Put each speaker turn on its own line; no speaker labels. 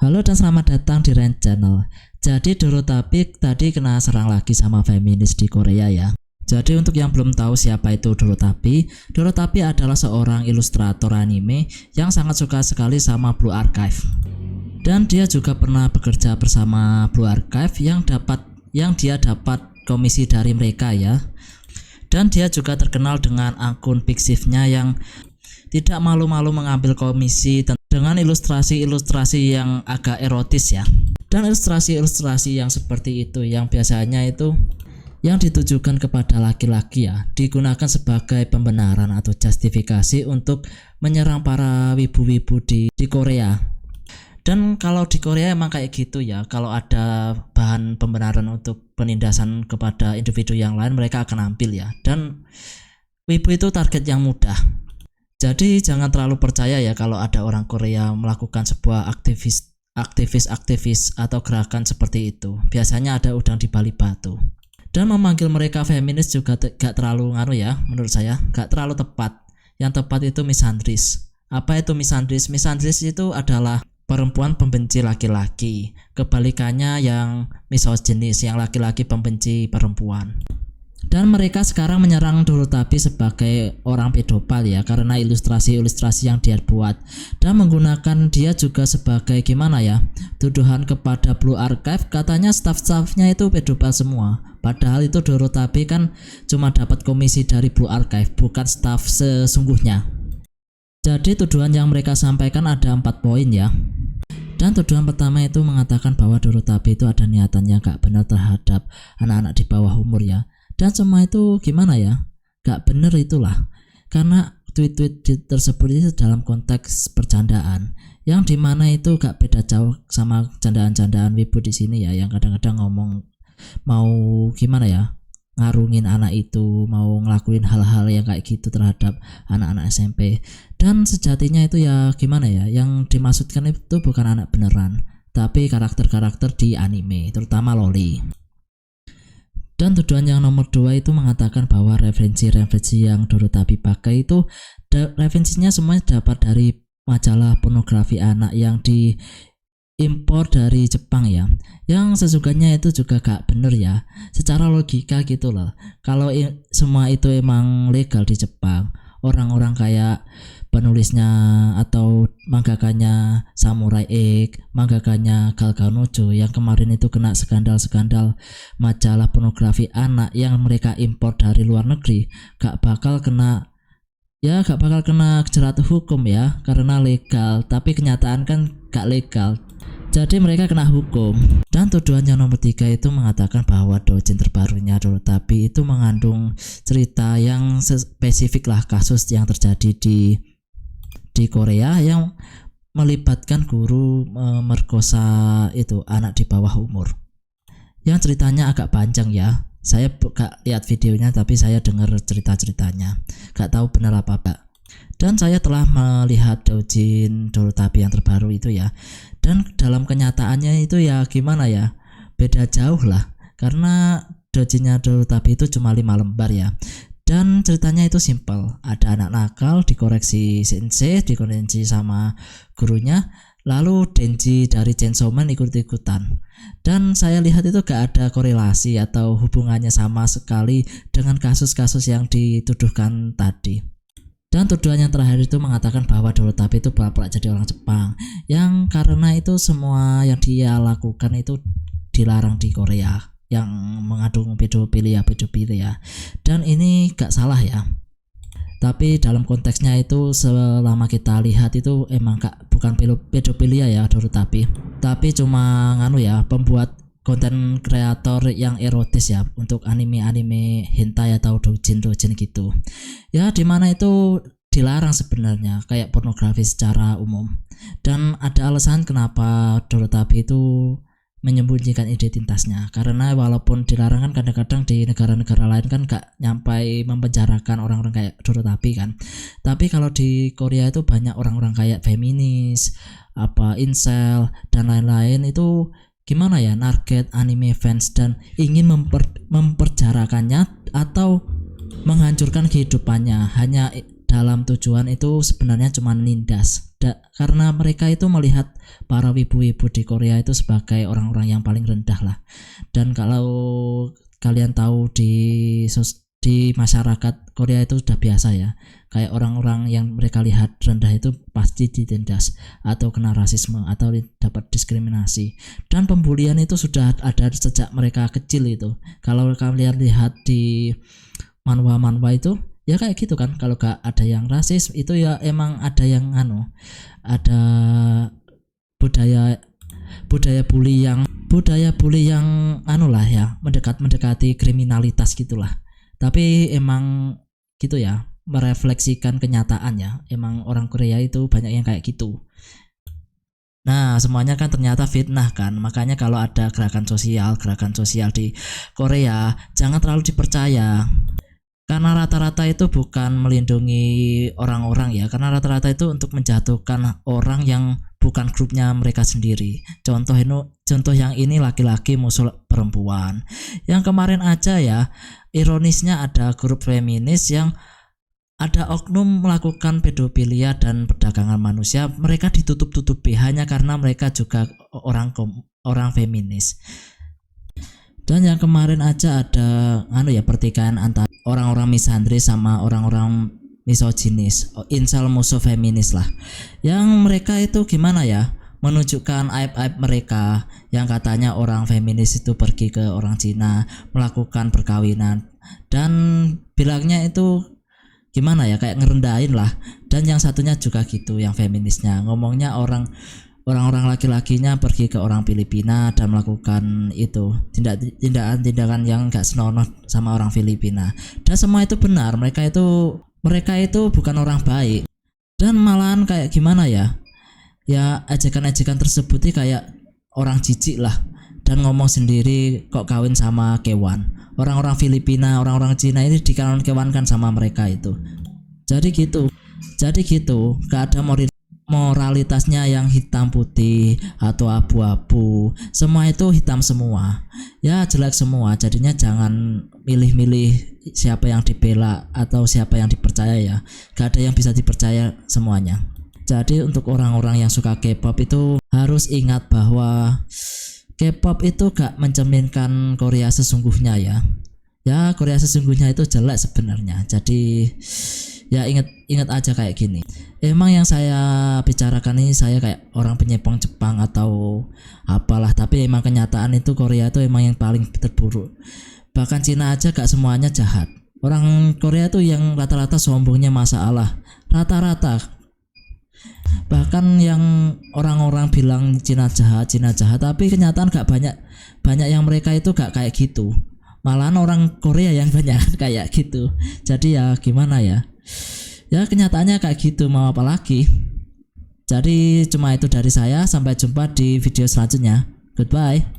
Halo dan selamat datang di Rant Channel. Jadi Dorotapik tadi kena serang lagi sama feminis di Korea ya. Jadi untuk yang belum tahu siapa itu Dorotapi, Dorotapi adalah seorang ilustrator anime yang sangat suka sekali sama Blue Archive. Dan dia juga pernah bekerja bersama Blue Archive yang dia dapat komisi dari mereka ya. Dan dia juga terkenal dengan akun fiktifnya yang tidak malu-malu mengambil komisi dengan ilustrasi-ilustrasi yang agak erotis ya. Dan ilustrasi-ilustrasi yang seperti itu yang biasanya itu yang ditujukan kepada laki-laki ya, digunakan sebagai pembenaran atau justifikasi untuk menyerang para wibu-wibu di Korea. Dan kalau di Korea emang kayak gitu ya, kalau ada bahan pembenaran untuk penindasan kepada individu yang lain mereka akan ambil ya. Dan wibu itu target yang mudah. Jadi jangan terlalu percaya ya kalau ada orang Korea melakukan sebuah aktivis atau gerakan seperti itu. Biasanya ada udang di balik batu. Dan memanggil mereka feminis juga gak terlalu menurut saya gak terlalu tepat. Yang tepat itu misandris. Apa itu misandris? Misandris itu adalah perempuan pembenci laki-laki. Kebalikannya yang misoginis, yang laki-laki pembenci perempuan. Dan mereka sekarang menyerang Dorotapi sebagai orang pedofil ya, karena ilustrasi-ilustrasi yang dia buat, dan menggunakan dia juga sebagai tuduhan kepada Blue Archive, katanya staff-staffnya itu pedofil semua. Padahal itu Dorotapi kan cuma dapat komisi dari Blue Archive, bukan staff sesungguhnya. Jadi tuduhan yang mereka sampaikan ada 4 poin ya. Dan tuduhan pertama itu mengatakan bahwa Dorotapi itu ada niatan yang gak benar terhadap anak-anak di bawah umur ya. Dan semua itu gak bener itulah, karena tweet-tweet tersebut itu dalam konteks bercandaan, yang dimana itu gak beda jauh sama candaan-candaan wibu di sini ya, yang kadang-kadang ngomong mau ngarungin anak itu, mau ngelakuin hal-hal yang kayak gitu terhadap anak-anak SMP. Dan sejatinya itu yang dimaksudkan itu bukan anak beneran, tapi karakter-karakter di anime, terutama loli. Dan tuduhan yang nomor 2 itu mengatakan bahwa referensi-referensi yang Dorotapi pakai itu referensinya semuanya dapat dari majalah pornografi anak yang diimpor dari Jepang ya. Yang sesungguhnya itu juga gak bener ya, secara logika gitu loh. Kalau semua itu emang legal di Jepang, orang-orang kayak penulisnya atau mangakanya Samurai X, mangakanya Gal Ganojo yang kemarin itu kena skandal-skandal majalah pornografi anak yang mereka impor dari luar negeri, gak bakal kena jerat hukum ya, karena legal, tapi kenyataan kan gak legal. Jadi mereka kena hukum. Dan tuduhan yang nomor 3 itu mengatakan bahwa doujin terbarunya Dorotapi itu mengandung cerita yang spesifik lah, kasus yang terjadi di Korea yang melibatkan guru memerkosa itu anak di bawah umur. Yang ceritanya agak panjang ya. Saya gak lihat videonya tapi saya dengar cerita-ceritanya. Gak tahu benar apa enggak. Dan saya telah melihat doujin Dorotapi yang terbaru itu ya. Dan dalam kenyataannya itu beda jauh lah, karena doujinnya Dorotapi itu cuma 5 lembar ya. Dan ceritanya itu simple, ada anak nakal dikoreksi sensei, dikoreksi sama gurunya, lalu Denji dari Chainsaw Man ikut-ikutan. Dan saya lihat itu gak ada korelasi atau hubungannya sama sekali dengan kasus-kasus yang dituduhkan tadi. Dan tuduhan yang terakhir itu mengatakan bahwa Dorotapi itu pura-pura jadi orang Jepang, yang karena itu semua yang dia lakukan itu dilarang di Korea, yang mengandung pedofilia. Dan ini gak salah ya, tapi dalam konteksnya itu selama kita lihat itu emang bukan pedofilia ya Dorotapi, tapi cuma pembuat konten kreator yang erotis ya, untuk anime hentai atau doujin gitu ya, dimana itu dilarang sebenarnya kayak pornografi secara umum. Dan ada alasan kenapa Dorotapi itu menyembunyikan identitasnya, karena walaupun dilarang kan kadang-kadang di negara-negara lain kan gak nyampai mempenjarakan orang-orang kayak Dorotapi kan. Tapi kalau di Korea itu banyak orang-orang kayak feminis, incel dan lain-lain itu target anime fans dan ingin memperjarakannya atau menghancurkan kehidupannya hanya dalam tujuan itu sebenarnya cuma nindas. karena mereka itu melihat para wibu-wibu di Korea itu sebagai orang-orang yang paling rendah lah. Dan kalau kalian tahu di masyarakat Korea itu sudah biasa ya, kayak orang-orang yang mereka lihat rendah itu pasti ditindas atau kena rasisme atau dapat diskriminasi, dan pembulian itu sudah ada sejak mereka kecil itu. Kalau kalian lihat di manhwa itu ya kayak gitu kan, kalau gak ada yang rasis itu ya emang ada yang ada budaya bully yang lah ya, mendekati kriminalitas gitulah. Tapi emang gitu ya, merefleksikan kenyataan ya, emang orang Korea itu banyak yang kayak gitu. Nah, semuanya kan ternyata fitnah kan. Makanya kalau ada gerakan sosial di Korea jangan terlalu dipercaya. Karena rata-rata itu bukan melindungi orang-orang ya, karena rata-rata itu untuk menjatuhkan orang yang bukan grupnya mereka sendiri. Contoh yang ini laki-laki musuh perempuan. Yang kemarin aja ya, ironisnya ada grup feminis yang ada oknum melakukan pedofilia dan perdagangan manusia, mereka ditutup-tutupi hanya karena mereka juga orang feminis. Dan yang kemarin aja ada pertikaian antara orang-orang misandris sama orang-orang misoginis, incel musuh feminis lah. Yang mereka itu gimana ya, menunjukkan aib-aib mereka, yang katanya orang feminis itu pergi ke orang Cina melakukan perkawinan, dan bilangnya itu gimana ya, kayak ngerendahin lah. Dan yang satunya juga gitu, yang feminisnya ngomongnya orang-orang laki-lakinya pergi ke orang Filipina dan melakukan itu tindakan yang gak senonoh sama orang Filipina. Dan semua itu benar, mereka itu bukan orang baik. Dan malahan kayak gimana ya, ejekan-ejekan tersebut kayak orang jijik lah, dan ngomong sendiri kok kawin sama kewan. Orang-orang Filipina, orang-orang Cina ini dikawan-kawankan sama mereka itu. Jadi gitu, gak ada moralitasnya yang hitam putih atau abu-abu, semua itu hitam semua ya, jelek semua. Jadinya jangan milih-milih siapa yang dibela atau siapa yang dipercaya ya, gak ada yang bisa dipercaya semuanya. Jadi untuk orang-orang yang suka K-pop itu harus ingat bahwa K-pop itu gak mencerminkan Korea sesungguhnya ya. Korea sesungguhnya itu jelek sebenarnya. Jadi ya ingat aja kayak gini. Emang yang saya bicarakan ini saya kayak orang penyepong Jepang atau apalah, tapi emang kenyataan itu Korea itu emang yang paling terburuk. Bahkan Cina aja gak semuanya jahat. Orang Korea tuh yang rata-rata sombongnya masalah, rata-rata. Bahkan yang orang-orang bilang Cina jahat, tapi kenyataan gak banyak yang mereka itu gak kayak gitu. Malahan orang Korea yang banyak kayak gitu. Jadi ya gimana ya, kenyataannya kayak gitu, mau apa lagi. Jadi cuma itu dari saya, sampai jumpa di video selanjutnya. Goodbye.